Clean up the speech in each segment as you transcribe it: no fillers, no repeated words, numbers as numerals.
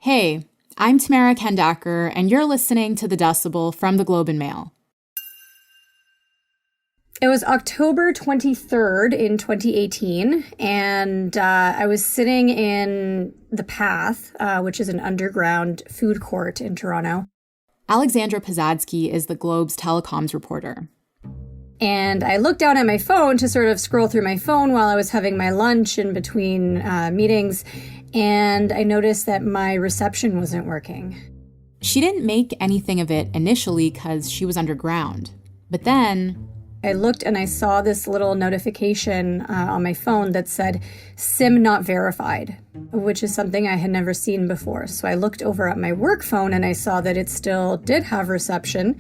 Hey, I'm Tamara Kendacker, and you're listening to The Decibel from the Globe and Mail. It was October 23rd in 2018, and I was sitting in The Path, which is an underground food court in Toronto. Alexandra Posadzki is the Globe's telecoms reporter. And I looked down at my phone to sort of scroll through my phone while I was having my lunch in between meetings, and I noticed that my reception wasn't working. She didn't make anything of it initially because she was underground. But then I looked and I saw this little notification on my phone that said SIM not verified, which is something I had never seen before. So I looked over at my work phone and I saw that it still did have reception.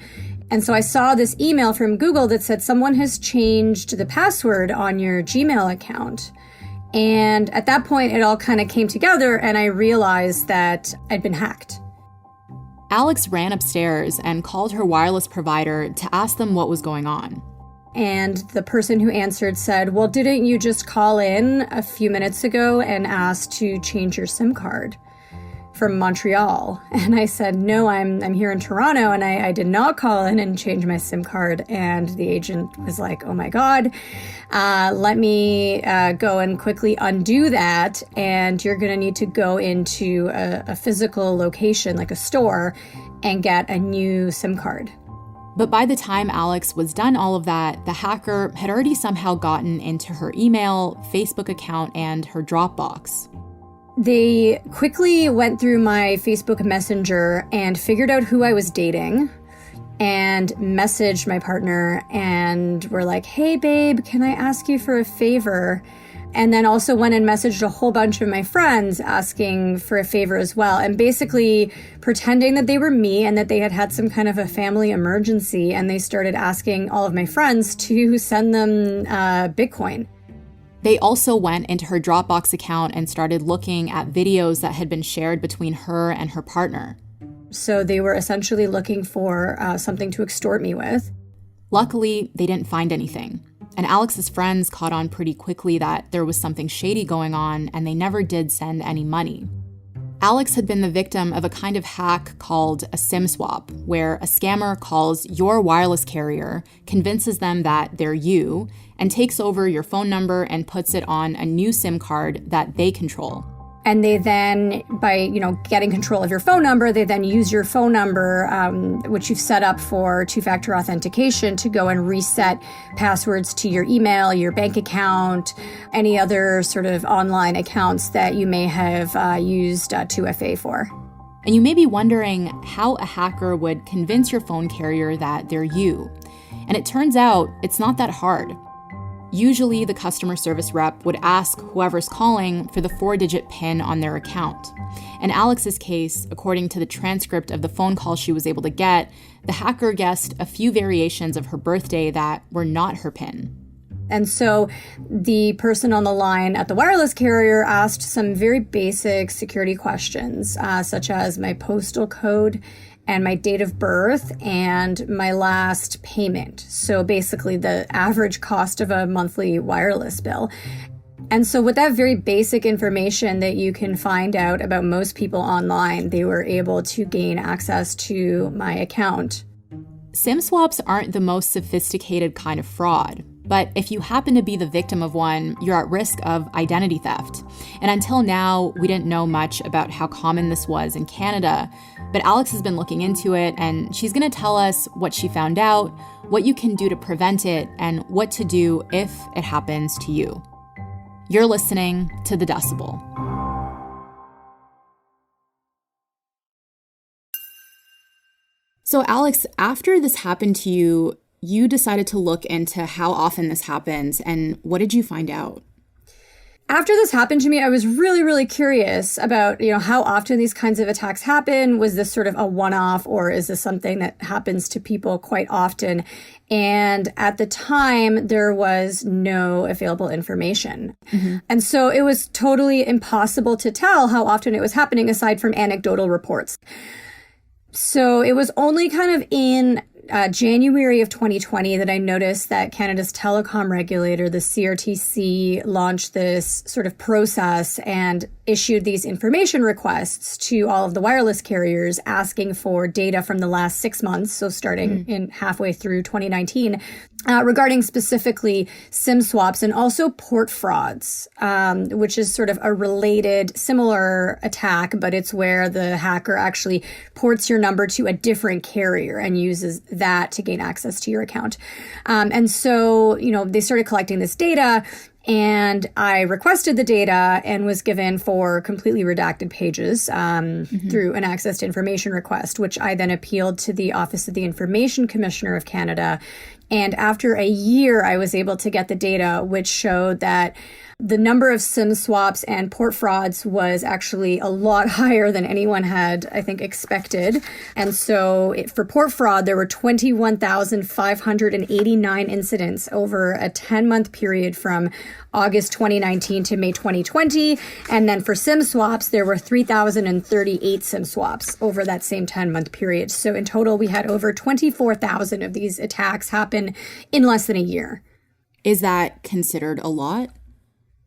And so I saw this email from Google that said someone has changed the password on your Gmail account. And at that point, it all kind of came together and I realized that I'd been hacked. Alex ran upstairs and called her wireless provider to ask them what was going on. And the person who answered said, well, didn't you just call in a few minutes ago and ask to change your SIM card from Montreal? And I said, no, I'm here in Toronto, and I did not call in and change my SIM card. And the agent was like, oh my God, let me go and quickly undo that. And you're going to need to go into a physical location, like a store, and get a new SIM card. But by the time Alex was done all of that, the hacker had already somehow gotten into her email, Facebook account, and her Dropbox. They quickly went through my Facebook Messenger and figured out who I was dating and messaged my partner and were like, hey, babe, can I ask you for a favor? And then also went and messaged a whole bunch of my friends asking for a favor as well. And basically pretending that they were me and that they had had some kind of a family emergency. And they started asking all of my friends to send them Bitcoin. They also went into her Dropbox account and started looking at videos that had been shared between her and her partner. So they were essentially looking for something to extort me with. Luckily, they didn't find anything. And Alex's friends caught on pretty quickly that there was something shady going on, and they never did send any money. Alex had been the victim of a kind of hack called a SIM swap, where a scammer calls your wireless carrier, convinces them that they're you, and takes over your phone number and puts it on a new SIM card that they control. And they then, by getting control of your phone number, they then use your phone number, which you've set up for two-factor authentication, to go and reset passwords to your email, your bank account, any other sort of online accounts that you may have used 2FA for. And you may be wondering how a hacker would convince your phone carrier that they're you. And it turns out it's not that hard. Usually, the customer service rep would ask whoever's calling for the 4-digit PIN on their account. In Alex's case, according to the transcript of the phone call she was able to get, the hacker guessed a few variations of her birthday that were not her PIN. And so the person on the line at the wireless carrier asked some very basic security questions, such as my postal code and my date of birth and my last payment. So basically the average cost of a monthly wireless bill. And so with that very basic information that you can find out about most people online, they were able to gain access to my account. SIM swaps aren't the most sophisticated kind of fraud, but if you happen to be the victim of one, you're at risk of identity theft. And until now, we didn't know much about how common this was in Canada, but Alex has been looking into it, and she's going to tell us what she found out, what you can do to prevent it, and what to do if it happens to you. You're listening to The Decibel. So Alex, after this happened to you, you decided to look into how often this happens, and what did you find out? After this happened to me, I was really, really curious about, how often these kinds of attacks happen. Was this sort of a one-off, or is this something that happens to people quite often? And at the time, there was no available information. Mm-hmm. And so it was totally impossible to tell how often it was happening aside from anecdotal reports. So it was only kind of in January of 2020 that I noticed that Canada's telecom regulator, the CRTC, launched this sort of process and issued these information requests to all of the wireless carriers asking for data from the last 6 months, so starting in halfway through 2019, regarding specifically SIM swaps and also port frauds, which is sort of a related, similar attack, but it's where the hacker actually ports your number to a different carrier and uses that to gain access to your account. And so, they started collecting this data, and I requested the data and was given 4 completely redacted pages through an access to information request, which I then appealed to the Office of the Information Commissioner of Canada. And after a year, I was able to get the data, which showed that the number of SIM swaps and port frauds was actually a lot higher than anyone had, I think, expected. And so for port fraud, there were 21,589 incidents over a 10-month period from August 2019 to May 2020. And then for SIM swaps, there were 3,038 SIM swaps over that same 10-month period. So in total, we had over 24,000 of these attacks happen in less than a year. Is that considered a lot?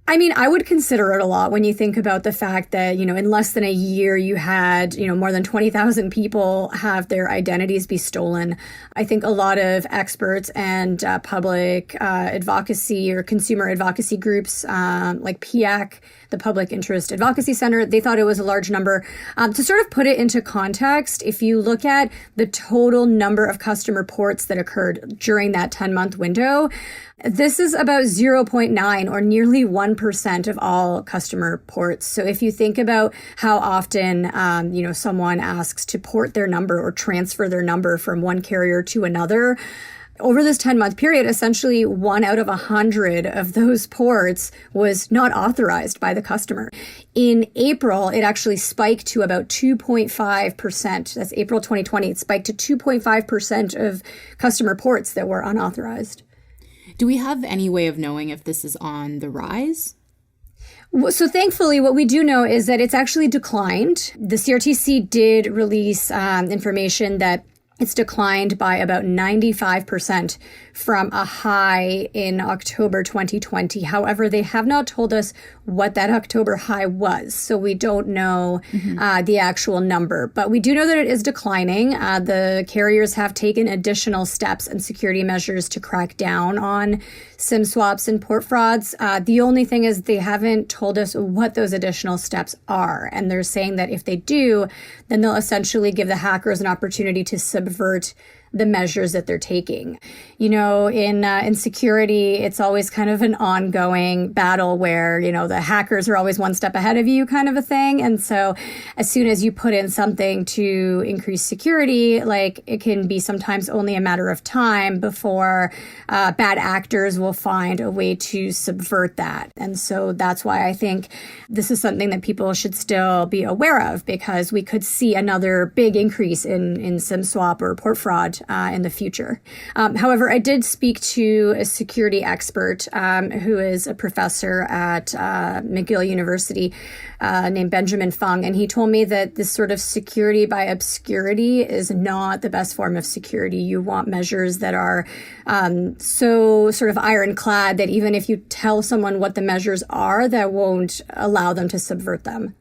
I mean, I would consider it a lot when you think about the fact that, in less than a year, you had, more than 20,000 people have their identities be stolen. I think a lot of experts and public advocacy or consumer advocacy groups like PIAC, the Public Interest Advocacy Center, they thought it was a large number. To sort of put it into context, if you look at the total number of customer ports that occurred during that 10-month window, this is about 0.9 or nearly 1% of all customer ports. So if you think about how often, someone asks to port their number or transfer their number from one carrier to another, over this 10-month period, essentially 1 out of 100 of those ports was not authorized by the customer. In April, it actually spiked to about 2.5%. That's April 2020. It spiked to 2.5% of customer ports that were unauthorized. Do we have any way of knowing if this is on the rise? So thankfully, what we do know is that it's actually declined. The CRTC did release information that it's declined by about 95% from a high in October 2020. However, they have not told us what that October high was, so we don't know the actual number. But we do know that it is declining. The carriers have taken additional steps and security measures to crack down on SIM swaps and port frauds. The only thing is they haven't told us what those additional steps are. And they're saying that if they do, then they'll essentially give the hackers an opportunity to subvert the measures that they're taking. In security, it's always kind of an ongoing battle where, the hackers are always one step ahead of you kind of a thing. And so as soon as you put in something to increase security, it can be sometimes only a matter of time before bad actors will find a way to subvert that. And so that's why I think this is something that people should still be aware of, because we could see another big increase in SIM swap or port fraud in the future. However, I did speak to a security expert who is a professor at McGill University named Benjamin Fung, and he told me that this sort of security by obscurity is not the best form of security. You want measures that are so sort of ironclad that even if you tell someone what the measures are, that won't allow them to subvert them.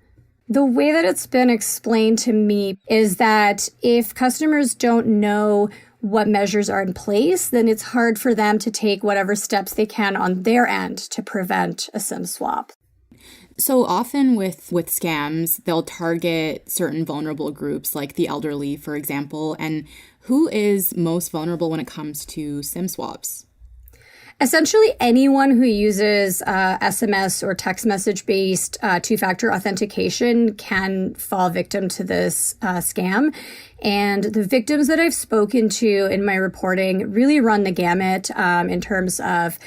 The way that it's been explained to me is that if customers don't know what measures are in place, then it's hard for them to take whatever steps they can on their end to prevent a SIM swap. So often with scams, they'll target certain vulnerable groups like the elderly, for example. And who is most vulnerable when it comes to SIM swaps? Essentially, anyone who uses SMS or text message-based two-factor authentication can fall victim to this scam. And the victims that I've spoken to in my reporting really run the gamut in terms of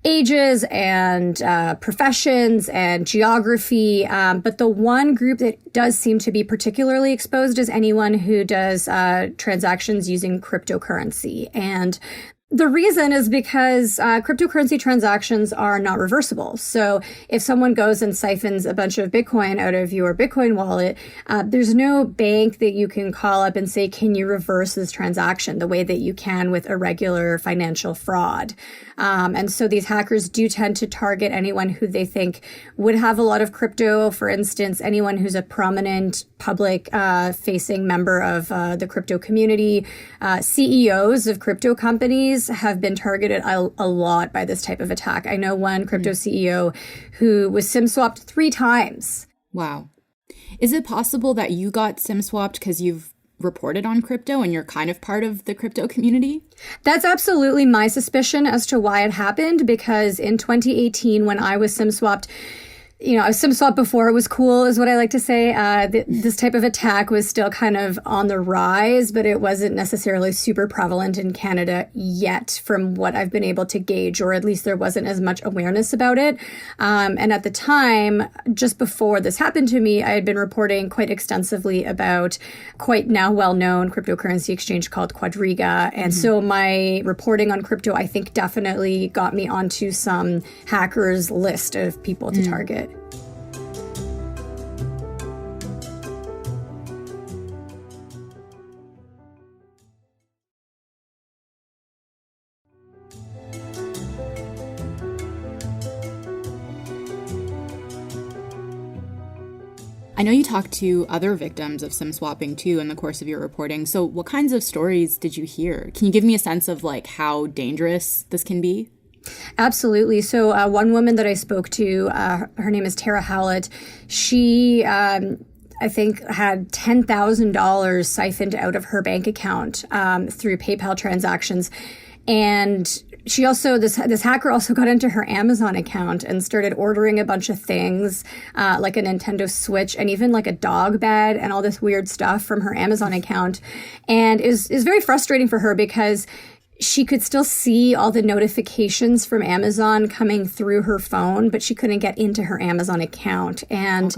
ages and professions and geography. But the one group that does seem to be particularly exposed is anyone who does transactions using cryptocurrency. And The reason is because cryptocurrency transactions are not reversible. So if someone goes and siphons a bunch of Bitcoin out of your Bitcoin wallet, there's no bank that you can call up and say, can you reverse this transaction the way that you can with a regular financial fraud? And so these hackers do tend to target anyone who they think would have a lot of crypto. For instance, anyone who's a prominent public facing member of the crypto community. CEOs of crypto companies have been targeted a lot by this type of attack. I know one crypto CEO who was SIM swapped 3 times. Wow. Is it possible that you got SIM swapped because you've reported on crypto and you're kind of part of the crypto community? That's absolutely my suspicion as to why it happened, because in 2018, when I was SIM swapped, I was SIM swapped before it was cool, is what I like to say. This type of attack was still kind of on the rise, but it wasn't necessarily super prevalent in Canada yet, from what I've been able to gauge, or at least there wasn't as much awareness about it. And at the time, just before this happened to me, I had been reporting quite extensively about quite now well-known cryptocurrency exchange called Quadriga. And so my reporting on crypto, I think, definitely got me onto some hackers list of people to target. I know you talked to other victims of SIM swapping too in the course of your reporting. So what kinds of stories did you hear? Can you give me a sense of how dangerous this can be? Absolutely. So one woman that I spoke to, her name is Tara Howlett. She, I think, had $10,000 siphoned out of her bank account through PayPal transactions. And she also, this hacker also got into her Amazon account and started ordering a bunch of things, like a Nintendo Switch and even like a dog bed and all this weird stuff from her Amazon account. And is very frustrating for her because she could still see all the notifications from Amazon coming through her phone, but she couldn't get into her Amazon account. And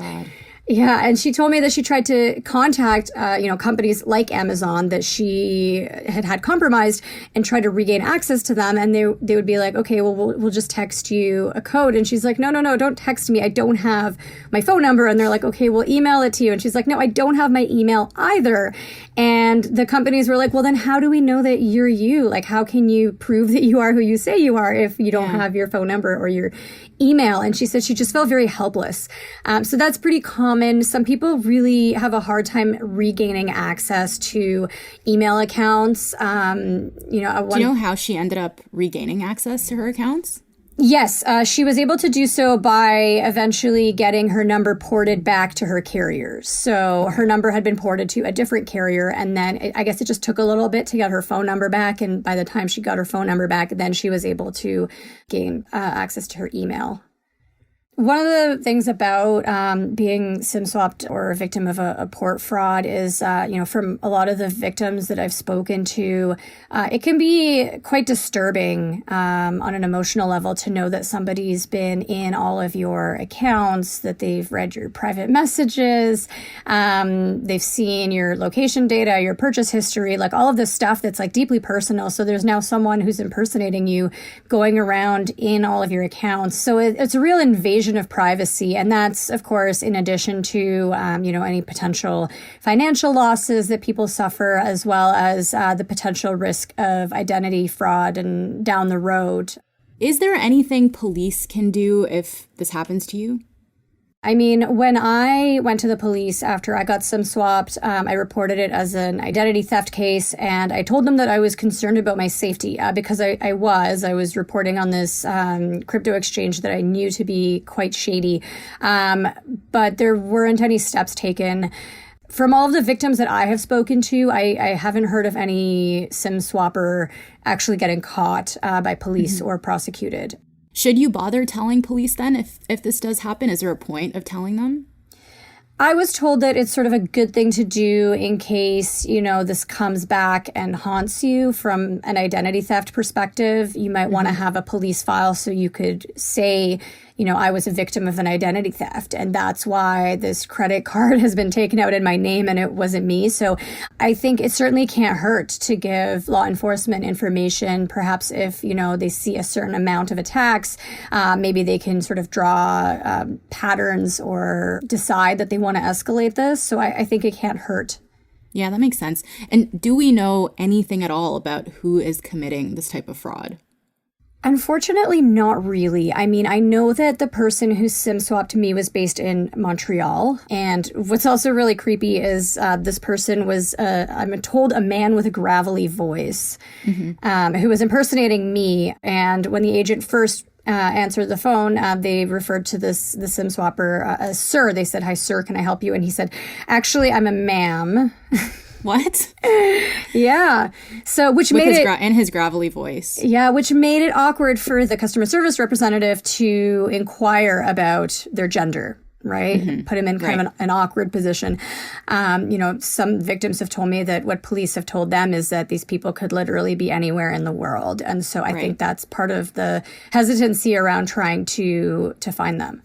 yeah, and she told me that she tried to contact, companies like Amazon that she had compromised and try to regain access to them. And they would be like, okay, well, we'll just text you a code. And she's like, no, don't text me. I don't have my phone number. And they're like, okay, we'll email it to you. And she's like, no, I don't have my email either. And the companies were like, well, then how do we know that you're you? Like, how can you prove that you are who you say you are if you don't have your phone number or your email? And she said she just felt very helpless. So that's pretty common. Some people really have a hard time regaining access to email accounts. Do you know how she ended up regaining access to her accounts? Yes, she was able to do so by eventually getting her number ported back to her carriers. So her number had been ported to a different carrier, and then I guess it just took a little bit to get her phone number back. And by the time she got her phone number back, then she was able to gain access to her email. One of the things about being SIM swapped or a victim of a port fraud is, from a lot of the victims that I've spoken to, it can be quite disturbing on an emotional level to know that somebody's been in all of your accounts, that they've read your private messages, they've seen your location data, your purchase history, like all of this stuff that's like deeply personal. So there's now someone who's impersonating you going around in all of your accounts. So it's a real invasion of privacy. And that's, of course, in addition to, any potential financial losses that people suffer, as well as the potential risk of identity fraud and down the road. Is there anything police can do if this happens to you? I mean, when I went to the police after I got SIM swapped, I reported it as an identity theft case, and I told them that I was concerned about my safety because I was reporting on this crypto exchange that I knew to be quite shady, but there weren't any steps taken. From all of the victims that I have spoken to, I haven't heard of any SIM swapper actually getting caught by police or prosecuted. Should you bother telling police then if this does happen? Is there a point of telling them? I was told that it's sort of a good thing to do in case, this comes back and haunts you from an identity theft perspective. You might want to have a police file so you could say, I was a victim of an identity theft, and that's why this credit card has been taken out in my name and it wasn't me. So I think it certainly can't hurt to give law enforcement information. Perhaps if, they see a certain amount of attacks, maybe they can sort of draw patterns or decide that they want to escalate this. So I think it can't hurt. Yeah, that makes sense. And do we know anything at all about who is committing this type of fraud? Unfortunately, not really. I mean, I know that the person who SIM swapped me was based in Montreal. And what's also really creepy is this person was, I'm told, a man with a gravelly voice who was impersonating me. And when the agent first answered the phone, they referred to the SIM swapper as sir. They said, "Hi, sir, can I help you?" And he said, "Actually, I'm a ma'am." What? Yeah. So, which with made it and his gravelly voice. Yeah, which made it awkward for the customer service representative to inquire about their gender, right? Put him in kind of an awkward position. Some victims have told me that what police have told them is that these people could literally be anywhere in the world. And so I think that's part of the hesitancy around trying to find them.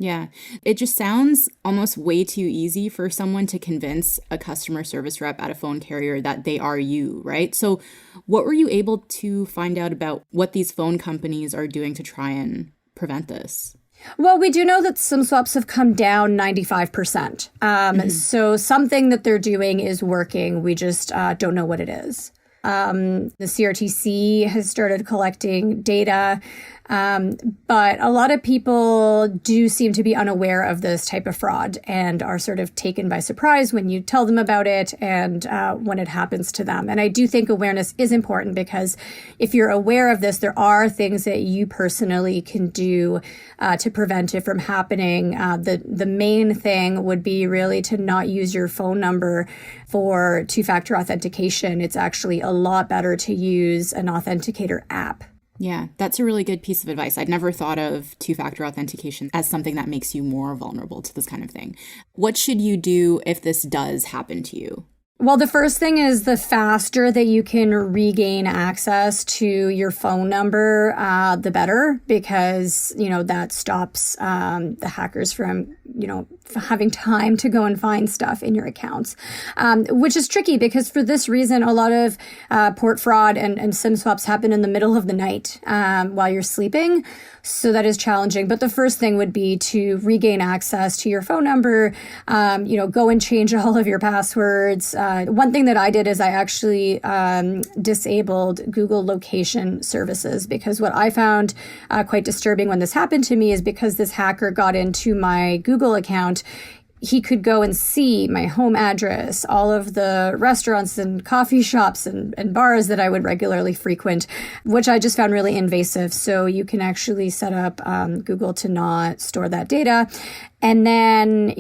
Yeah, it just sounds almost way too easy for someone to convince a customer service rep at a phone carrier that they are you, right? So what were you able to find out about what these phone companies are doing to try and prevent this? Well, we do know that SIM swaps have come down 95%. So something that they're doing is working. We just don't know what it is. The CRTC has started collecting data, but a lot of people do seem to be unaware of this type of fraud and are sort of taken by surprise when you tell them about it and when it happens to them. And I do think awareness is important because if you're aware of this, there are things that you personally can do to prevent it from happening. The main thing would be really to not use your phone number for two-factor authentication. It's actually a lot better to use an authenticator app. Yeah, that's a really good piece of advice. I'd never thought of two-factor authentication as something that makes you more vulnerable to this kind of thing. What should you do if this does happen to you? Well, the first thing is the faster that you can regain access to your phone number, the better, because, that stops the hackers from, having time to go and find stuff in your accounts, which is tricky because for this reason, a lot of port fraud and SIM swaps happen in the middle of the night while you're sleeping. So that is challenging. But the first thing would be to regain access to your phone number, go and change all of your passwords. One thing that I did is I actually disabled Google location services because what I found quite disturbing when this happened to me is because this hacker got into my Google account, he could go and see my home address, all of the restaurants and coffee shops and bars that I would regularly frequent, which I just found really invasive. So you can actually set up Google to not store that data. And then,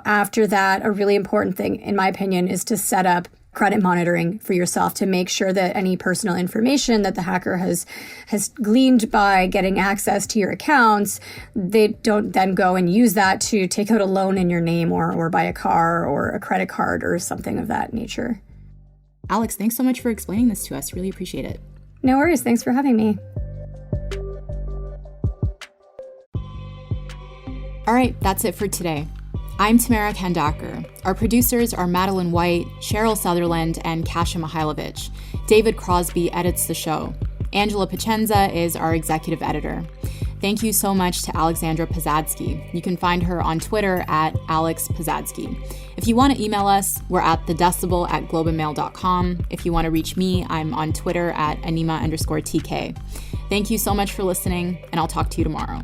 after that, a really important thing, in my opinion, is to set up credit monitoring for yourself to make sure that any personal information that the hacker has gleaned by getting access to your accounts, they don't then go and use that to take out a loan in your name or buy a car or a credit card or something of that nature. Alex, thanks so much for explaining this to us. Really appreciate it. No worries. Thanks for having me. All right, that's it for today. I'm Tamara Kandakar. Our producers are Madeline White, Cheryl Sutherland, and Kasia Mihailovich. David Crosby edits the show. Angela Pacenza is our executive editor. Thank you so much to Alexandra Posadzki. You can find her on Twitter at Alex Posadzki. If you want to email us, we're at thedecibel@globeandmail.com. If you want to reach me, I'm on Twitter at Anima_TK. Thank you so much for listening, and I'll talk to you tomorrow.